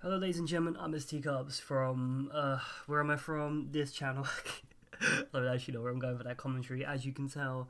Hello, ladies and gentlemen. I'm Mrtcupz from where am I from? This channel. I don't actually know where I'm going for that commentary. As you can tell,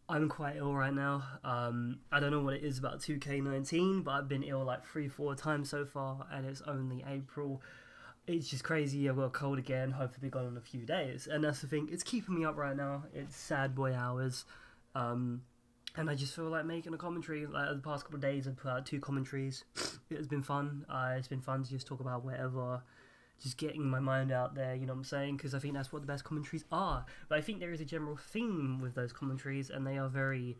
I'm quite ill right now. I don't know what it is about 2K19, but I've been ill like 3-4 times so far, and it's only April. It's just crazy. I've got a cold again. Hopefully, be gone in a few days, and that's the thing. It's keeping me up right now. It's sad boy hours. Um, and I just feel like making a commentary. Like the past couple of days, I've put out 2 commentaries. It has been fun. It's been fun to just talk about whatever, just getting my mind out there. You know what I'm saying? Because I think that's what the best commentaries are. But I think there is a general theme with those commentaries, and they are very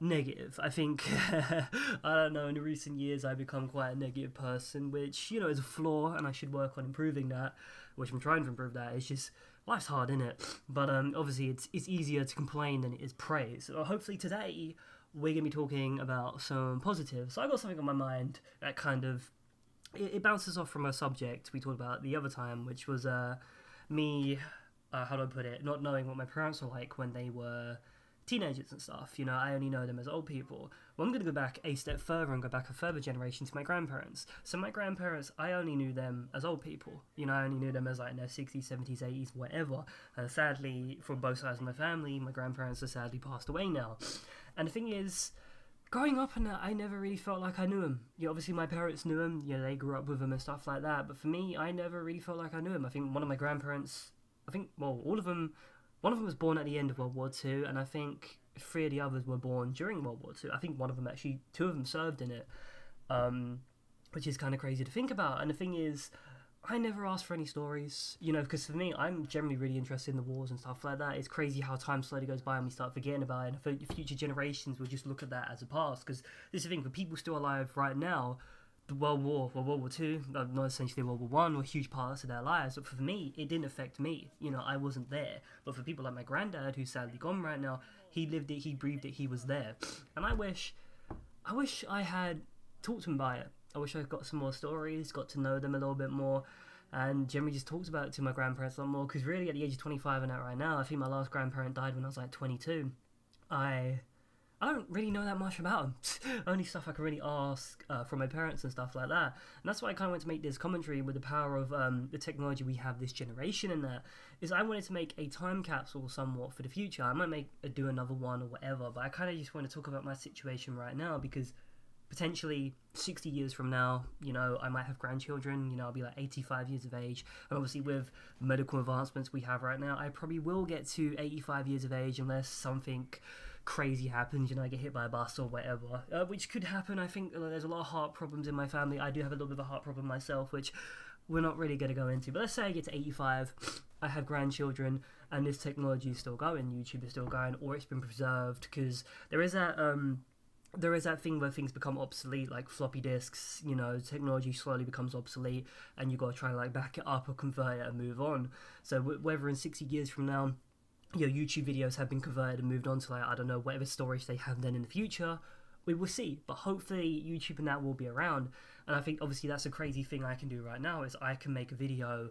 negative. I think I don't know. In recent years, I've become quite a negative person, which is a flaw, and I should work on improving that. Which I'm trying to improve that. It's just life's hard, isn't it? But obviously, it's easier to complain than it is praise. So hopefully today we're gonna be talking about some positives. So I got something on my mind that kind of it bounces off from a subject we talked about the other time, which was me. How do I put it? Not knowing what my parents were like when they were teenagers and stuff. I only know them as old people. Well, I'm going to go back a step further and go back a further generation to my grandparents. So my grandparents, I only knew them as old people. I only knew them as like in their 60s, 70s, 80s, whatever. Sadly, for both sides of my family, my grandparents are sadly passed away now. And the thing is, growing up in that, I never really felt like I knew him. Obviously my parents knew him. They grew up with him and stuff like that. But for me, I never really felt like I knew him. I think one of my grandparents, all of them, one of them was born at the end of World War II, and I think 3 of the others were born during World War II. I think one of them actually, 2 of them served in it, which is kind of crazy to think about. And the thing is, I never asked for any stories, because for me, I'm generally really interested in the wars and stuff like that. It's crazy how time slowly goes by and we start forgetting about it, and for future generations will just look at that as a past, because this is the thing, for people still alive right now, the World War II, not essentially World War One, were huge parts of their lives. But for me, it didn't affect me. I wasn't there. But for people like my granddad, who's sadly gone right now, he lived it, he breathed it, he was there. And I wish I had talked to him about it. I wish I got some more stories, got to know them a little bit more, and generally just talked about it to my grandparents a lot more. Because really, at the age of 25 and that right now, I think my last grandparent died when I was like 22. I don't really know that much about them. Only stuff I can really ask from my parents and stuff like that. And that's why I kind of wanted to make this commentary with the power of the technology we have this generation and that. Is I wanted to make a time capsule somewhat for the future. I might do another one or whatever, but I kind of just want to talk about my situation right now because potentially 60 years from now, I might have grandchildren, I'll be like 85 years of age. And obviously with medical advancements we have right now, I probably will get to 85 years of age unless something crazy happens, I get hit by a bus or whatever, which could happen. I think there's a lot of heart problems in my family. I do have a little bit of a heart problem myself, which we're not really going to go into. But let's say I get to 85, I have grandchildren, and this technology is still going, YouTube is still going, or it's been preserved, because there is that thing where things become obsolete, like floppy disks, technology slowly becomes obsolete, and you got to try and like back it up or convert it and move on. So whether in 60 years from now, YouTube videos have been converted and moved on to I don't know, whatever storage they have then in the future, we will see. But hopefully YouTube and that will be around. And I think obviously that's a crazy thing I can do right now is I can make a video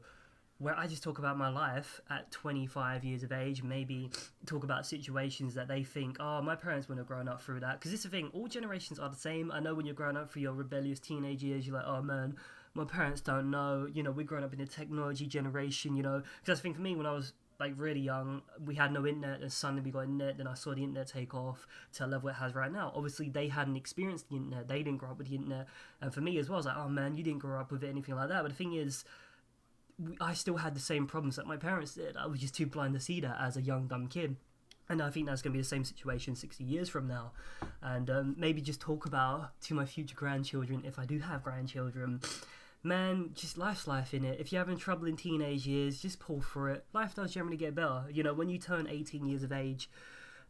where I just talk about my life at 25 years of age, maybe talk about situations that they think, oh, my parents wouldn't have grown up through that. Because this is the thing, all generations are the same. I know when you're growing up through your rebellious teenage years, you're like, oh man, my parents don't know, we're growing up in the technology generation, because that's the thing for me when I was like really young, we had no internet, and suddenly we got internet, then I saw the internet take off to a level it has right now. Obviously they hadn't experienced the internet, they didn't grow up with the internet, and for me as well, I was like, oh man, you didn't grow up with it, anything like that. But the thing is, I still had the same problems that my parents did. I was just too blind to see that as a young dumb kid. And I think that's going to be the same situation 60 years from now. And maybe just talk about to my future grandchildren, if I do have grandchildren, man, just life's life in it. If you're having trouble in teenage years, just pull through it. Life does generally get better. When you turn 18 years of age,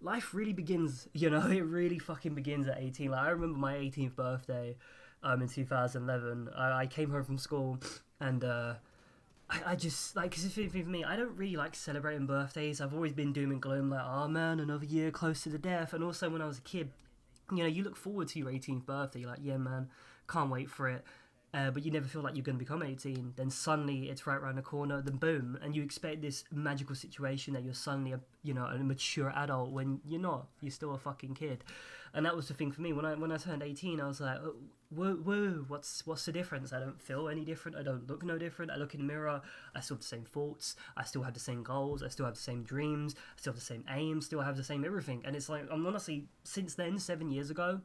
life really begins. It really fucking begins at 18. Like I remember my 18th birthday, in 2011. I came home from school, and I just like, because for me, I don't really like celebrating birthdays. I've always been doom and gloom, like, oh man, another year close to the death. And also when I was a kid, you look forward to your 18th birthday. You're like, yeah man, can't wait for it. But you never feel like you're going to become 18. Then suddenly it's right around the corner, then boom, and you expect this magical situation that you're suddenly a mature adult when you're not. You're still a fucking kid. And that was the thing for me. When I turned 18, I was like, woo woo. What's the difference? I don't feel any different. I don't look no different. I look in the mirror. I still have the same thoughts. I still have the same goals. I still have the same dreams. I still have the same aims. Still have the same everything. And it's like, I'm honestly, since then, 7 years ago,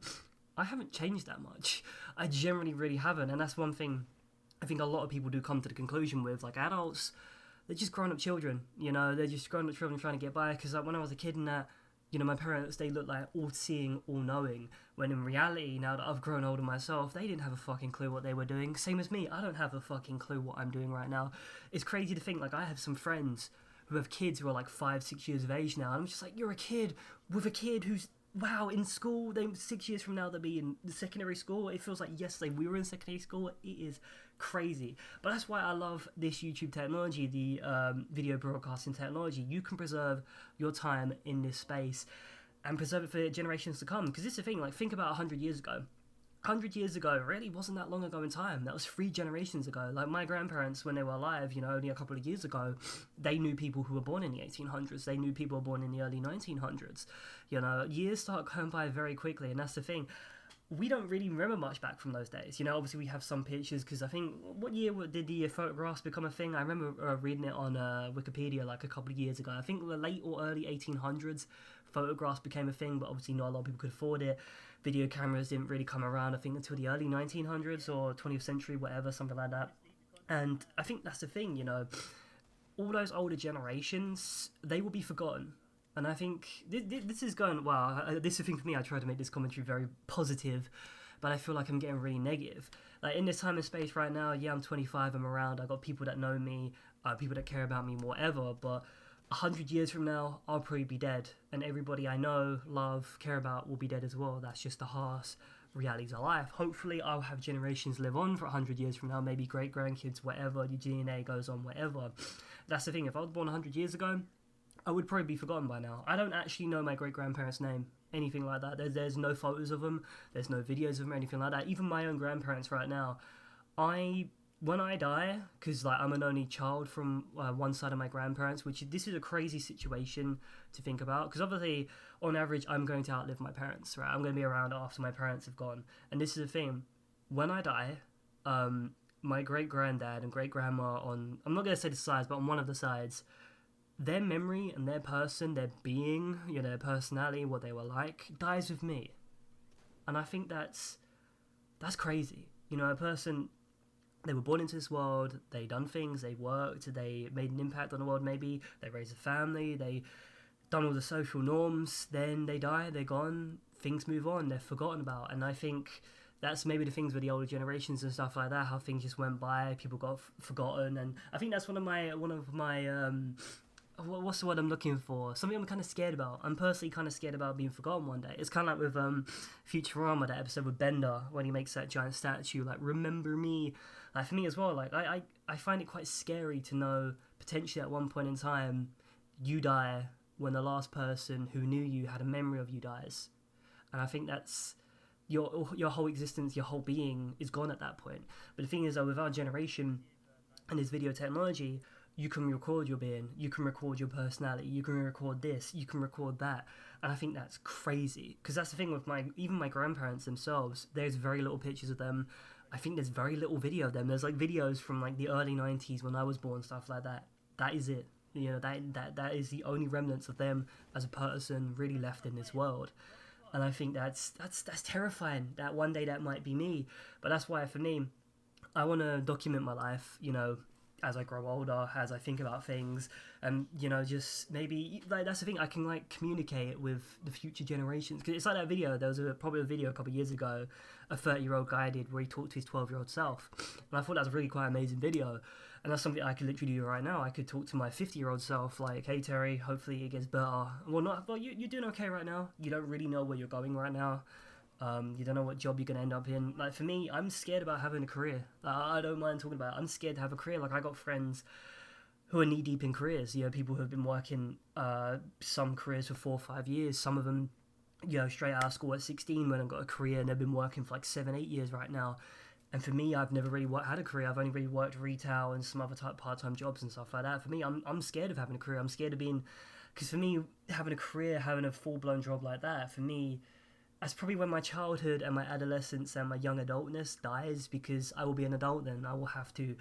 I haven't changed that much. I generally really haven't. And that's one thing I think a lot of people do come to the conclusion with. Like, adults, they're just grown up children. You know, they're just grown up children trying to get by. Because like, when I was a kid and that, you know, my parents, they looked like all-seeing, all-knowing, when in reality, now that I've grown older myself, they didn't have a fucking clue what they were doing. Same as me, I don't have a fucking clue what I'm doing right now. It's crazy to think, like, I have some friends who have kids who are like 5-6 years of age now, and I'm just like, you're a kid with a kid who's, wow, in school, 6 years from now they'll be in the secondary school. It feels like yesterday we were in secondary school. It is crazy. But that's why I love this YouTube technology, the video broadcasting technology. You can preserve your time in this space and preserve it for generations to come. Because it's the thing, like, think about 100 years ago. 100 years ago really wasn't that long ago in time. That was 3 generations ago. Like, my grandparents, when they were alive, you know, only a couple of years ago, they knew people who were born in the 1800s. They knew people who were born in the early 1900s. You know, years start going by very quickly, and that's the thing. We don't really remember much back from those days. You know, obviously we have some pictures, because I think, what year did the photographs become a thing? I remember reading it on Wikipedia like a couple of years ago. I think the late or early 1800s, photographs became a thing, but obviously not a lot of people could afford it. Video cameras didn't really come around, I think, until the early 1900s or 20th century, whatever, something like that. And I think that's the thing, you know, all those older generations, they will be forgotten. And I think this is going, well, this is the thing for me, I try to make this commentary very positive, but I feel like I'm getting really negative. Like, in this time and space right now, yeah, I'm 25, I'm around, I got people that know me, people that care about me, whatever, but 100 years from now, I'll probably be dead, and everybody I know, love, care about will be dead as well. That's just the harsh realities of life. Hopefully, I'll have generations live on for 100 years from now, maybe great-grandkids, whatever, your DNA goes on, whatever. That's the thing, if I was born 100 years ago, I would probably be forgotten by now. I don't actually know my great-grandparents' name, anything like that. There's no photos of them, there's no videos of them, anything like that. Even my own grandparents right now, when I die, because like I'm an only child from one side of my grandparents, this is a crazy situation to think about, because obviously on average I'm going to outlive my parents, right? I'm going to be around after my parents have gone, and this is the thing, when I die, my great granddad and great grandma on, I'm not going to say the sides, but on one of the sides, their memory and their person, their being, you know, their personality, what they were like, dies with me. And I think that's crazy. You know, a person, they were born into this world, they done things, they worked, they made an impact on the world maybe, they raised a family, they done all the social norms, then they die, they're gone, things move on, they're forgotten about. And I think that's maybe the things with the older generations and stuff like that, how things just went by, people got forgotten. And I think that's one of my what's the word I'm looking for? Something I'm kind of scared about. I'm personally kind of scared about being forgotten one day. It's kind of like with Futurama, that episode with Bender, when he makes that giant statue, like, remember me. Like, for me as well, like, I find it quite scary to know, potentially at one point in time, you die when the last person who knew you had a memory of you dies. And I think that's, your whole existence, your whole being is gone at that point. But the thing is, though, with our generation and this video technology, you can record your being, you can record your personality, you can record this, you can record that. And I think that's crazy, because that's the thing with even my grandparents themselves, there's very little pictures of them. I think there's very little video of them. There's like videos from like the early 90s when I was born, stuff like that. That is it. You know, that is the only remnants of them as a person really left in this world. And I think that's terrifying, that one day that might be me. But that's why, for me, I want to document my life, you know, as I grow older, as I think about things, and, you know, just maybe, like, that's the thing, I can, like, communicate with the future generations. Because it's like that video, there was probably a video a couple of years ago, a 30-year-old guy did, where he talked to his 12-year-old self. And I thought that was a really quite amazing video. And that's something I could literally do right now. I could talk to my 50-year-old self, like, hey, Terry, hopefully it gets better. Well, you're doing okay right now. You don't really know where you're going right now. You don't know what job you're going to end up in. Like, for me, I'm scared about having a career. I don't mind talking about it. I'm scared to have a career. Like, I got friends who are knee-deep in careers. You know, people who have been working some careers for 4 or 5 years. Some of them, you know, straight out of school at 16 when I got a career, and they've been working for like 7-8 years right now. And for me, I've never really had a career. I've only really worked retail and some other type part-time jobs and stuff like that. For me, I'm scared of having a career. I'm scared of being... Because for me, having a career, having a full-blown job like that, for me... that's probably when my childhood and my adolescence and my young adultness dies, because I will be an adult then. I will have to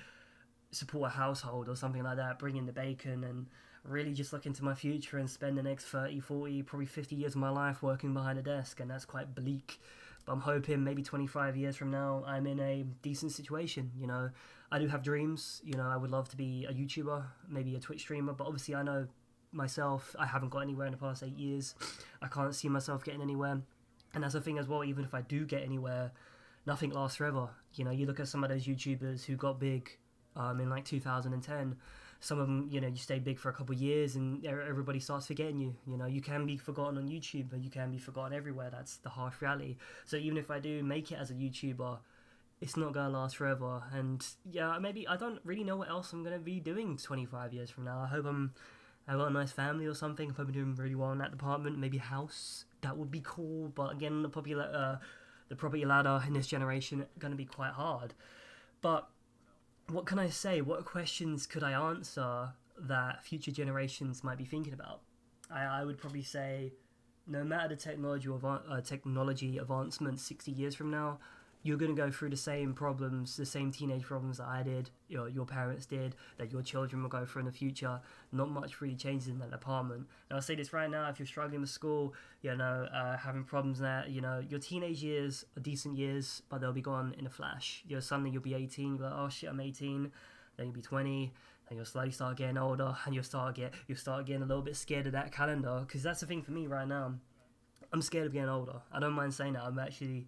support a household or something like that, bring in the bacon, and really just look into my future and spend the next 30, 40, probably 50 years of my life working behind a desk, and that's quite bleak. But I'm hoping maybe 25 years from now I'm in a decent situation, you know. I do have dreams, you know, I would love to be a YouTuber, maybe a Twitch streamer, but obviously I know myself, I haven't got anywhere in the past 8 years. I can't see myself getting anywhere. And that's the thing as well, even if I do get anywhere, nothing lasts forever. You know, you look at some of those YouTubers who got big in like 2010. Some of them, you know, you stay big for a couple of years and everybody starts forgetting you. You know, you can be forgotten on YouTube, but you can be forgotten everywhere. That's the harsh reality. So even if I do make it as a YouTuber, it's not going to last forever. And yeah, maybe I don't really know what else I'm going to be doing 25 years from now. I've got a nice family or something. If I'm doing really well in that department, maybe a house, that would be cool. But again, the property ladder in this generation going to be quite hard. But what can I say? What questions could I answer that future generations might be thinking about? I would probably say, no matter the technology advancement 60 years from now, you're going to go through the same problems, the same teenage problems that I did, your parents did, that your children will go through in the future. Not much really changes in that department. And I'll say this right now, if you're struggling with school, having problems there, your teenage years are decent years, but they'll be gone in a flash. Suddenly you'll be 18, you'll be like, oh shit, I'm 18, then you'll be 20, and you'll slowly start getting older, and you'll start getting a little bit scared of that calendar, because that's the thing for me right now. I'm scared of getting older. I don't mind saying that. I'm actually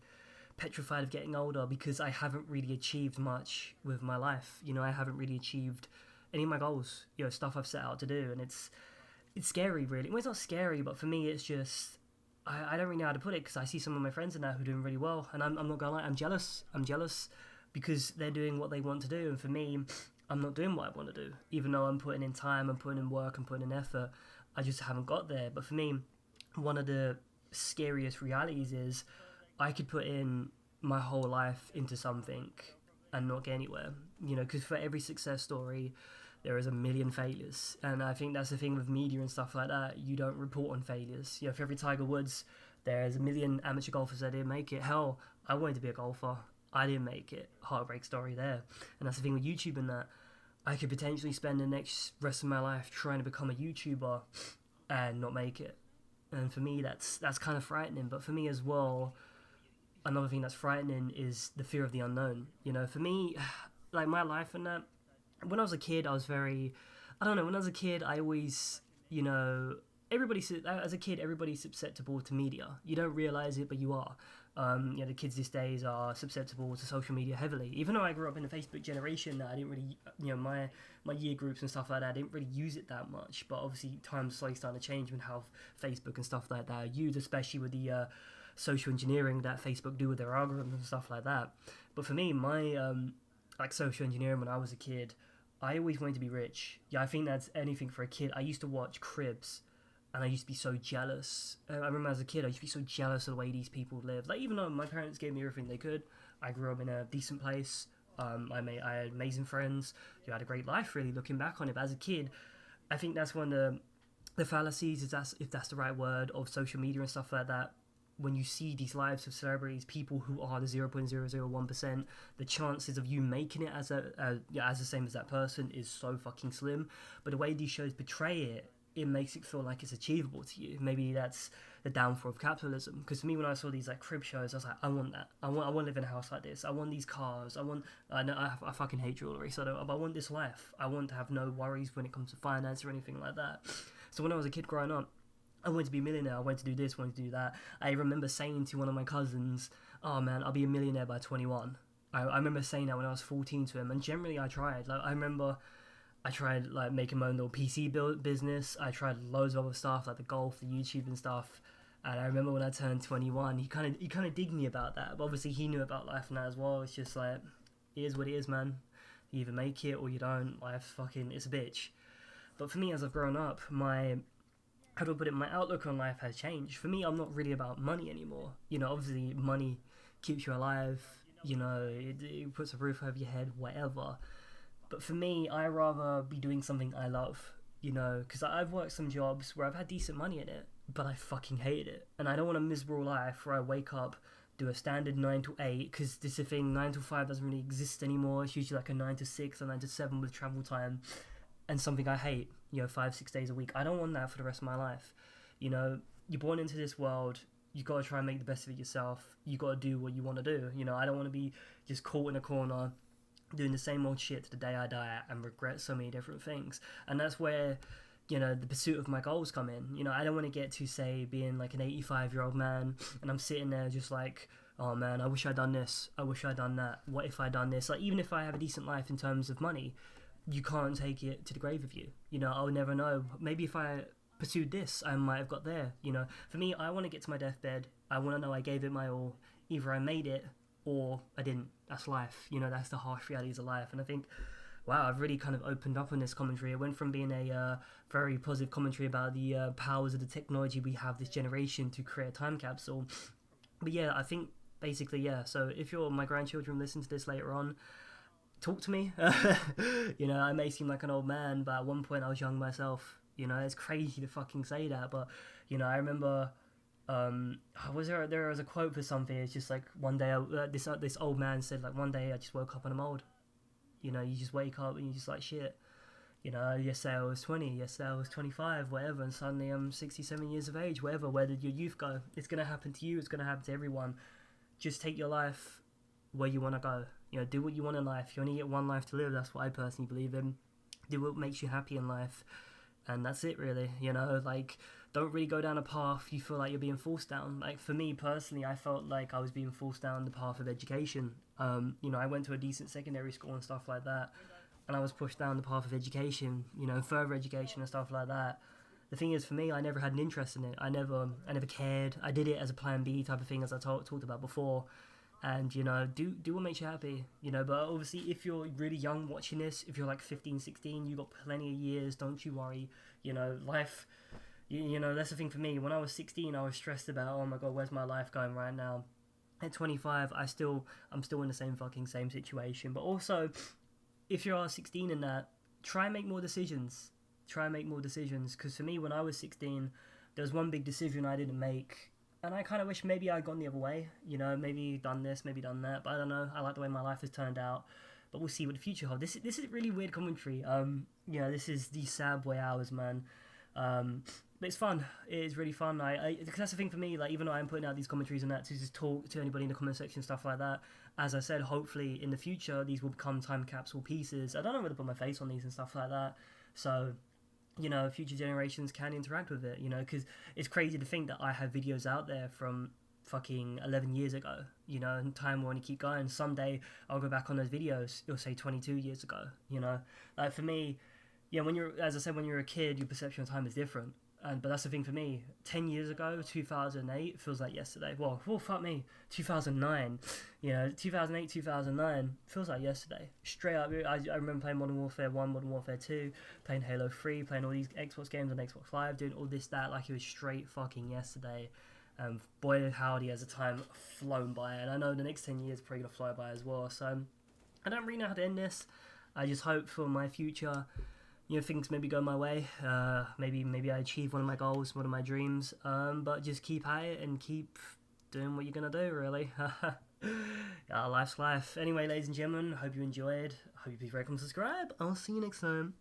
petrified of getting older because I haven't really achieved much with my life. I haven't really achieved any of my goals, stuff I've set out to do, and it's scary, really. Well, it's not scary, but for me, it's just I don't really know how to put it, because I see some of my friends in that who are doing really well, and I'm not gonna lie, I'm jealous because they're doing what they want to do, and for me, I'm not doing what I want to do. Even though I'm putting in time, I'm putting in work, I'm putting in effort, I just haven't got there. But for me, one of the scariest realities is I could put in my whole life into something and not get anywhere, because for every success story, there is a million failures. And I think that's the thing with media and stuff like that. You don't report on failures. For every Tiger Woods, there's a million amateur golfers that didn't make it. Hell, I wanted to be a golfer. I didn't make it. Heartbreak story there. And that's the thing with YouTube, and that I could potentially spend the next rest of my life trying to become a YouTuber and not make it. And for me, that's kind of frightening. But for me as well, another thing that's frightening is the fear of the unknown. For me, like my life and that, when I was a kid, I was very, I don't know, when I was a kid, I always, as a kid, everybody's susceptible to media. You don't realize it, but you are. The kids these days are susceptible to social media heavily. Even though I grew up in the Facebook generation, I didn't really, my year groups and stuff like that, I didn't really use it that much. But obviously, times slowly starting to change with how Facebook and stuff like that are used, especially with the social engineering that Facebook do with their algorithms and stuff like that. But for me, my social engineering when I was a kid, I always wanted to be rich. I think that's anything for a kid. I used to watch Cribs, and I used to be so jealous. I remember as a kid, I used to be so jealous of the way these people lived. Like, even though my parents gave me everything they could, I grew up in a decent place. I had amazing friends. I had a great life, really, looking back on it. But as a kid, I think that's one of the fallacies, if that's the right word, of social media and stuff like that. When you see these lives of celebrities, people who are the 0.001%, the chances of you making it as the same as that person is so fucking slim. But the way these shows portray it makes it feel like it's achievable to you. Maybe that's the downfall of capitalism. Because for me, when I saw these crib shows, I was like, I want that. I want to live in a house like this. I want these cars. I fucking hate jewelry, but I want this life. I want to have no worries when it comes to finance or anything like that. So when I was a kid growing up, I wanted to be a millionaire, I wanted to do this, I wanted to do that. I remember saying to one of my cousins, oh man, I'll be a millionaire by 21. I remember saying that when I was 14 to him, and generally I tried. I remember I tried making my own little PC business. I tried loads of other stuff, like the golf, the YouTube and stuff. And I remember when I turned 21, he kind of digged me about that. But obviously he knew about life and that as well. It's just like, it is what it is, man. You either make it or you don't. Life it's a bitch. But for me, as I've grown up, my outlook on life has changed. For me, I'm not really about money anymore. Obviously money keeps you alive, it puts a roof over your head, whatever. But for me, I rather be doing something I love, because I've worked some jobs where I've had decent money in it, but I fucking hate it. And I don't want a miserable life where I wake up, do a standard 9 to 8, because this is the thing, 9 to 5 doesn't really exist anymore. It's usually like a 9 to 6 or 9 to 7 with travel time, and something I hate, 5-6 days a week. I don't want that for the rest of my life. You're born into this world, you got to try and make the best of it yourself. You got to do what you want to do. I don't want to be just caught in a corner doing the same old shit to the day I die and regret so many different things. And that's where the pursuit of my goals come in. I don't want to get to, say, being like an 85-year-old man and I'm sitting there just like, oh man, I wish I'd done this, I wish I'd done that, what if I'd done this? Like, even if I have a decent life in terms of money, you can't take it to the grave with you. I'll never know. Maybe if I pursued this, I might have got there. For me, I want to get to my deathbed. I want to know I gave it my all. Either I made it or I didn't. That's life. That's the harsh realities of life. And I think, wow, I've really kind of opened up on this commentary. It went from being a very positive commentary about the powers of the technology we have this generation to create a time capsule. But yeah, I think basically, yeah. So if my grandchildren listen to this later on, talk to me. I may seem like an old man, but at one point I was young myself. It's crazy to fucking say that, but I remember there was a quote for something. It's just like, one day this old man said, like, one day I just woke up and I'm old. You just wake up and you're just like, shit. Yesterday I was 20, yesterday I was 25, whatever, and suddenly I'm 67 years of age, whatever. Where did your youth go? It's gonna happen to you. It's gonna happen to everyone. Just take your life where you want to go. Do what you want in life. You only get one life to live. That's what I personally believe in. Do what makes you happy in life, and that's it, really. Like, don't really go down a path you feel like you're being forced down. Like, for me personally, I felt like I was being forced down the path of education. I went to a decent secondary school and stuff like that, and I was pushed down the path of education, further education and stuff like that. The thing is, for me, I never had an interest in it. I never cared. I did it as a plan B type of thing, as I talked about before. And, do what makes you happy, but obviously if you're really young watching this, if you're like 15, 16, you got plenty of years, don't you worry. Life, that's the thing for me. When I was 16, I was stressed about, oh my god, where's my life going right now? At 25, I'm still in the same situation. But also, if you're 16 and that, try and make more decisions. Because for me, when I was 16, there was one big decision I didn't make, and I kind of wish maybe I'd gone the other way. Maybe done this, maybe done that. But I don't know. I like the way my life has turned out. But we'll see what the future holds. This is really weird commentary. This is the sad boy hours, man. But it's fun. It is really fun. Because that's the thing for me. Like, even though I'm putting out these commentaries and that to just talk to anybody in the comment section, stuff like that. As I said, hopefully in the future these will become time capsule pieces. I don't know where to put my face on these and stuff like that. So, future generations can interact with it. Because it's crazy to think that I have videos out there from fucking 11 years ago. And time will only keep going. Someday I'll go back on those videos. It'll say 22 years ago. Like, for me, yeah, when you're a kid, your perception of time is different. But that's the thing for me. 10 years ago, 2008 feels like yesterday. Well, fuck me, 2009. 2008, 2009 feels like yesterday. Straight up, I remember playing Modern Warfare 1, Modern Warfare 2, playing Halo 3, playing all these Xbox games on Xbox Live, doing all this, that, like it was straight fucking yesterday. Boy, howdy, has the time flown by. And I know the next 10 years are probably going to fly by as well. So I don't really know how to end this. I just hope for my future, things maybe go my way. Maybe I achieve one of my goals, one of my dreams. But just keep at it and keep doing what you're gonna do, really. Life's life. Anyway, ladies and gentlemen, hope you enjoyed. Hope you please rate, comment, subscribe. I'll see you next time.